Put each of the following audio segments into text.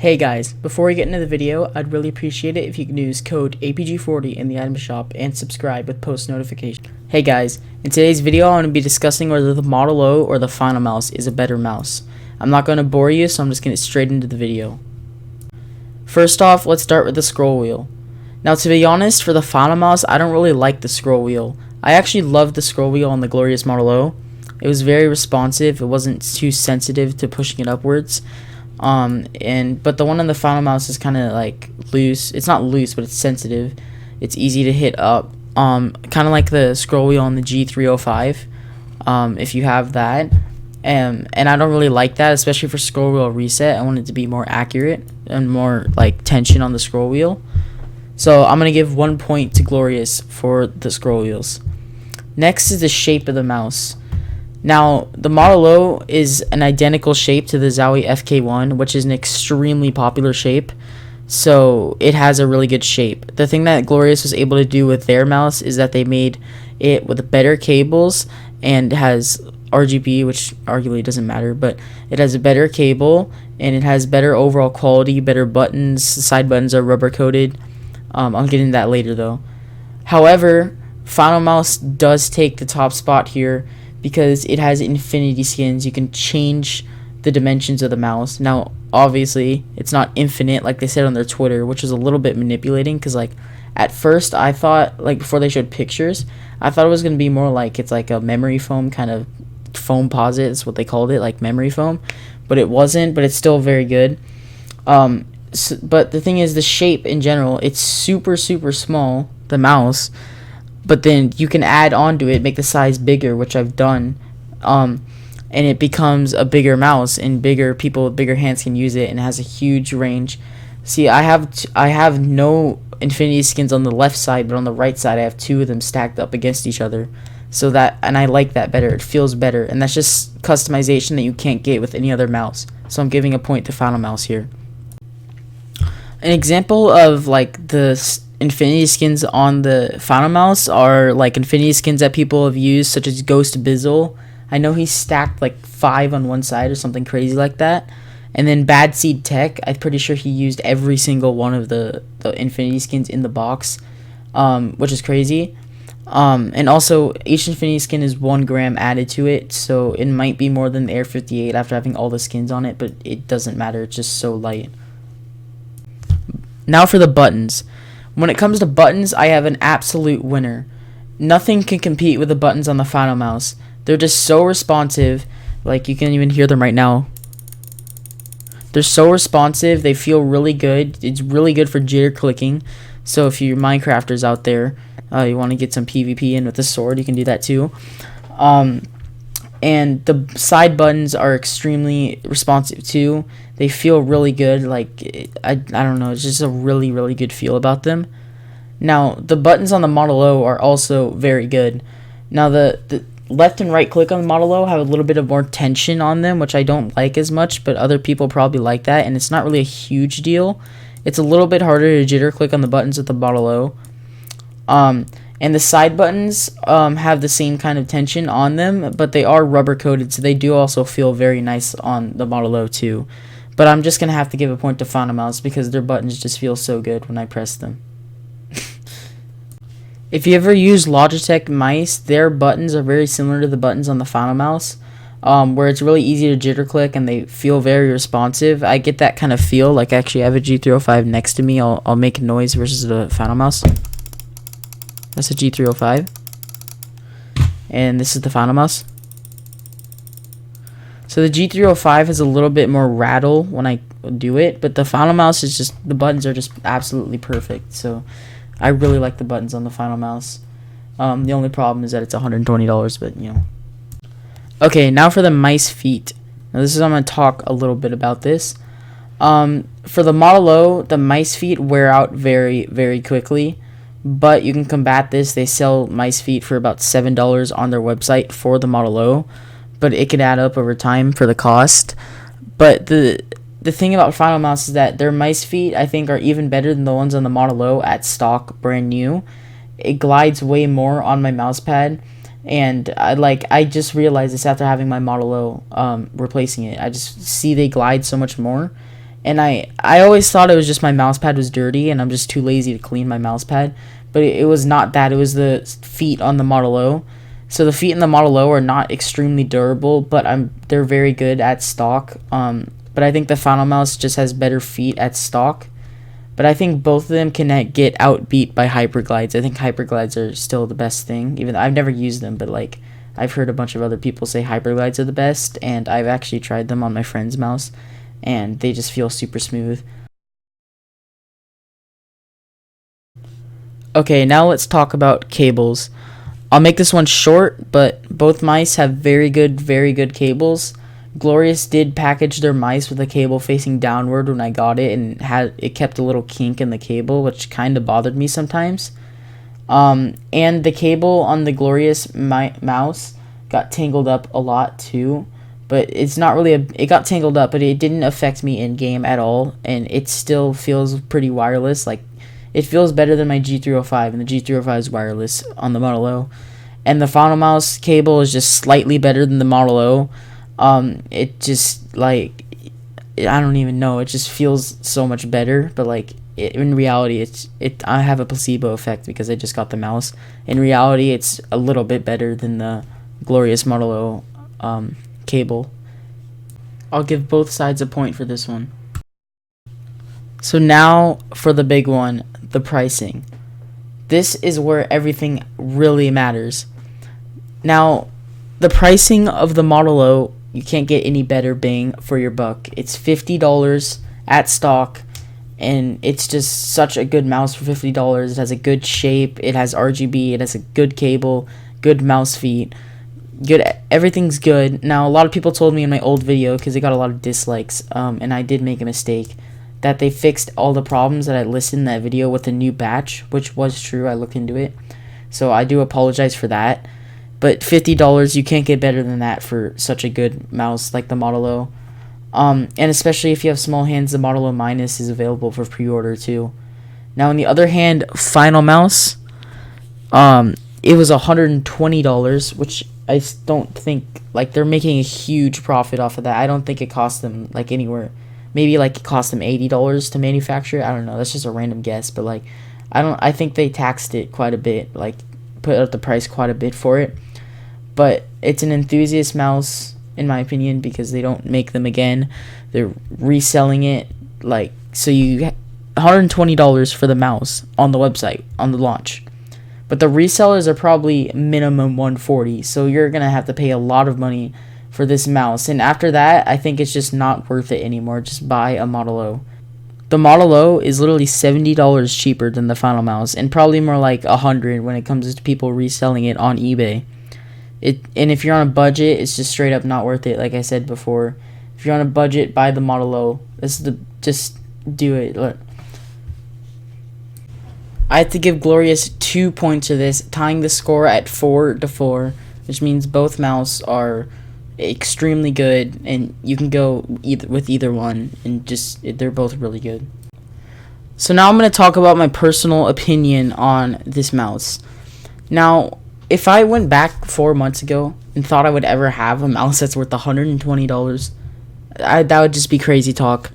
Hey guys, before we get into the video, I'd really appreciate it if you could use code APG40 in the item shop and subscribe with post notification. Hey guys, in today's video I'm going to be discussing whether the Model O or the Finalmouse is a better mouse. I'm not going to bore you, so I'm just going to get straight into the video. First off, let's start with the scroll wheel. Now to be honest, for the Finalmouse, I don't really like the scroll wheel. I actually loved the scroll wheel on the glorious Model O. It was very responsive, it wasn't too sensitive to pushing it upwards. But the one on the Finalmouse is kind of like loose. It's not loose, but it's sensitive. It's easy to hit up. Kind of like the scroll wheel on the G305. If you have that, and I don't really like that, especially for scroll wheel reset. I want it to be more accurate and more like tension on the scroll wheel. So I'm gonna give 1 point to Glorious for the scroll wheels. Next is the shape of the mouse. Now, the Model O is an identical shape to the Zowie FK1, which is an extremely popular shape, so it has a really good shape. The thing that Glorious was able to do with their mouse is that they made it with better cables and has RGB, which arguably doesn't matter, but it has a better cable and it has better overall quality, better buttons. The side buttons are rubber coated. I'll get into that later though. However, Finalmouse does take the top spot here, because it has infinity skins. You can change the dimensions of the mouse. Now, obviously, it's not infinite like they said on their Twitter, which is a little bit manipulating, because like at first I thought, like before they showed pictures, I thought it was going to be more like it's like a memory foam kind of foam posit. That's what they called it, like memory foam, but it wasn't, but it's still very good. But the thing is, the shape in general, it's super small, the mouse. But then you can add on to it, make the size bigger, which I've done, and it becomes a bigger mouse, and bigger people with bigger hands can use it, and it has a huge range. See, I have no infinity skins on the left side, but on the right side I have two of them stacked up against each other. So that, and I like that better. It feels better, and that's just customization that you can't get with any other mouse. So I'm giving a point to Finalmouse here. An example of like the infinity skins on the Finalmouse are like infinity skins that people have used, such as Ghost Bizzle. I know he's stacked like 5 on one side or something crazy like that. And then Bad Seed Tech, I'm pretty sure he used every single one of the infinity skins in the box, which is crazy. And also each infinity skin is 1 gram added to it, so it might be more than the Air 58 after having all the skins on it, but it doesn't matter, it's just so light. Now for the buttons. When it comes to buttons, I have an absolute winner. Nothing can compete with the buttons on the Finalmouse. They're just so responsive. Like, you can even hear them right now. They're so responsive. They feel really good. It's really good for jitter clicking. So if you're Minecrafters out there, you want to get some PvP in with the sword, you can do that too. And the side buttons are extremely responsive too. They feel really good. Like, I don't know, it's just a really good feel about them. Now, the buttons on the Model O are also very good. Now, the left and right click on the Model O have a little bit of more tension on them, which I don't like as much, but other people probably like that, and it's not really a huge deal. It's a little bit harder to jitter click on the buttons with the Model O. And the side buttons have the same kind of tension on them, but they are rubber coated, so they do also feel very nice on the Model O too. But I'm just going to have to give a point to Finalmouse because their buttons just feel so good when I press them. If you ever use Logitech mice, their buttons are very similar to the buttons on the Finalmouse, where it's really easy to jitter click and they feel very responsive. I get that kind of feel. Like, actually I have a G305 next to me. I'll make a noise versus the Finalmouse. That's a G305. And this is the Finalmouse. So the G305 has a little bit more rattle when I do it, but the Finalmouse is just, the buttons are just absolutely perfect. So I really like the buttons on the Finalmouse. The only problem is that it's $120, but you know. Okay, now for the mice feet. Now this is, I'm going to talk a little bit about this. For the Model O, the mice feet wear out very quickly. But you can combat this. They sell mice feet for about $7 on their website for the Model O, but it could add up over time for the cost. But the thing about Finalmouse is that their mice feet, I think, are even better than the ones on the Model O at stock, brand new. It glides way more on my Mousepad, and I just realized this after having my Model O replacing it. I just see they glide so much more. And I always thought it was just my mouse pad was dirty and I'm just too lazy to clean my mouse pad. But it was not that. It was the feet on the Model O. So the feet in the Model O are not extremely durable, but they're very good at stock. But I think the Finalmouse just has better feet at stock. But I think both of them can get outbeat by Hyperglides. I think Hyperglides are still the best thing. Even though I've never used them, but like I've heard a bunch of other people say Hyperglides are the best, and I've actually tried them on my friend's mouse, and they just feel super smooth. Okay, now let's talk about cables. I'll make this one short, but both mice have very good cables. Glorious did package their mice with a cable facing downward when I got it, and it kept a little kink in the cable, which kind of bothered me sometimes. And the cable on the Glorious mouse got tangled up a lot too, but it's not really it got tangled up, but it didn't affect me in game at all, and it still feels pretty wireless. Like, it feels better than my G305, and the G305 is wireless on the Model O. And the Finalmouse cable is just slightly better than the Model O. It just, like, I don't even know, it just feels so much better, but like in reality I have a placebo effect because I just got the mouse. In reality, it's a little bit better than the Glorious Model O cable. I'll give both sides a point for this one. So now for the big one, the pricing. This is where everything really matters. Now, the pricing of the Model O, you can't get any better bang for your buck. It's $50 at stock, and it's just such a good mouse for $50. It has a good shape, it has RGB, it has a good cable, good mouse feet, everything's good. Now, a lot of people told me in my old video, because it got a lot of dislikes, and I did make a mistake, that they fixed all the problems that I listed in that video with the new batch, which was true. I looked into it, so I do apologize for that. But $50, you can't get better than that for such a good mouse like the Model O. And especially if you have small hands, the Model O Minus is available for pre-order too. Now, on the other hand, Finalmouse, it was $120, which I don't think, like, they're making a huge profit off of that. I don't think it cost them, like, anywhere. Maybe, like, it cost them $80 to manufacture it. I don't know. That's just a random guess. But, like, I think they taxed it quite a bit. Like, put up the price quite a bit for it. But it's an enthusiast mouse, in my opinion, because they don't make them again. They're reselling it. Like, so you $120 for the mouse on the website, on the launch. But the resellers are probably minimum $140. So you're going to have to pay a lot of money for this mouse, and after that, I think it's just not worth it anymore. Just buy a Model O. The Model O is literally $70 cheaper than the Finalmouse, and probably more like $100 when it comes to people reselling it on eBay. And if you're on a budget, it's just straight up not worth it. Like I said before, if you're on a budget, buy the Model O. Just do it. Look, I have to give Glorious 2 points to this, tying the score at 4-4, which means both mouse are extremely good, and you can go with either one, and just they're both really good. So now I'm going to talk about my personal opinion on this mouse. Now, if I went back 4 months ago and thought I would ever have a mouse that's worth $120, that would just be crazy talk.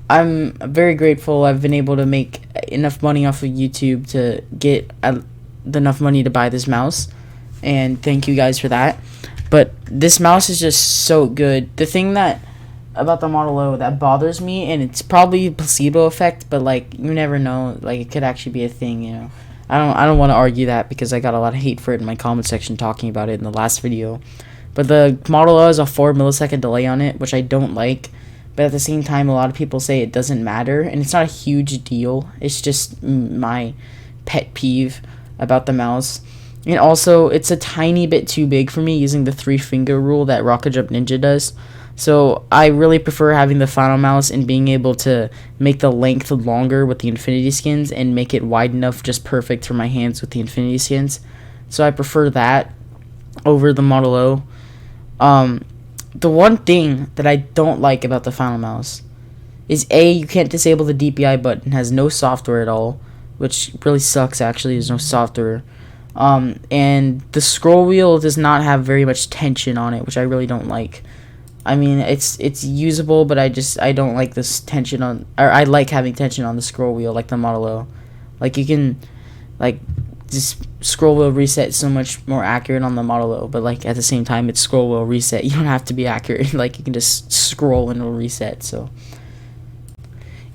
I'm very grateful I've been able to make enough money off of YouTube to get enough money to buy this mouse, and thank you guys for that. But this mouse is just so good. The thing that about the Model O that bothers me, and it's probably a placebo effect, but like, you never know, like, it could actually be a thing, you know. I don't want to argue that because I got a lot of hate for it in my comment section talking about it in the last video. But the Model O has a 4 millisecond delay on it, which I don't like. But at the same time, a lot of people say it doesn't matter, and it's not a huge deal. It's just my pet peeve about the mouse. And also, it's a tiny bit too big for me using the 3-finger rule that Rocket Jump Ninja does. So I really prefer having the Finalmouse and being able to make the length longer with the Infinity Skins and make it wide enough just perfect for my hands with the Infinity Skins. So I prefer that over the Model O. The one thing that I don't like about the Finalmouse is you can't disable the DPI button. It has no software at all, which really sucks actually. There's no software. And the scroll wheel does not have very much tension on it, which I really don't like. I mean, it's usable, but I don't like this tension on, or I like having tension on the scroll wheel like the Model O. Like, you can, like, just scroll wheel reset is so much more accurate on the Model O, but like at the same time it's scroll wheel reset. You don't have to be accurate. Like, you can just scroll and it'll reset. So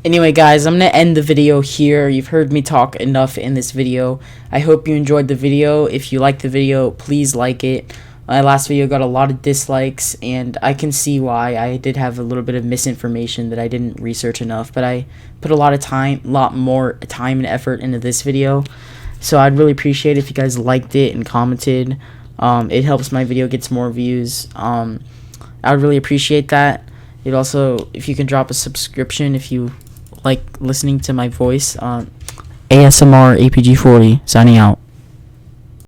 anyway, guys, I'm gonna end the video here. You've heard me talk enough in this video. I hope you enjoyed the video. If you liked the video, please like it. My last video got a lot of dislikes, and I can see why. I did have a little bit of misinformation that I didn't research enough, but I put a lot more time and effort into this video. So I'd really appreciate it if you guys liked it and commented. It helps my video gets more views. I would really appreciate that. It also, if you can drop a subscription if you like listening to my voice. ASMR APG40 signing out.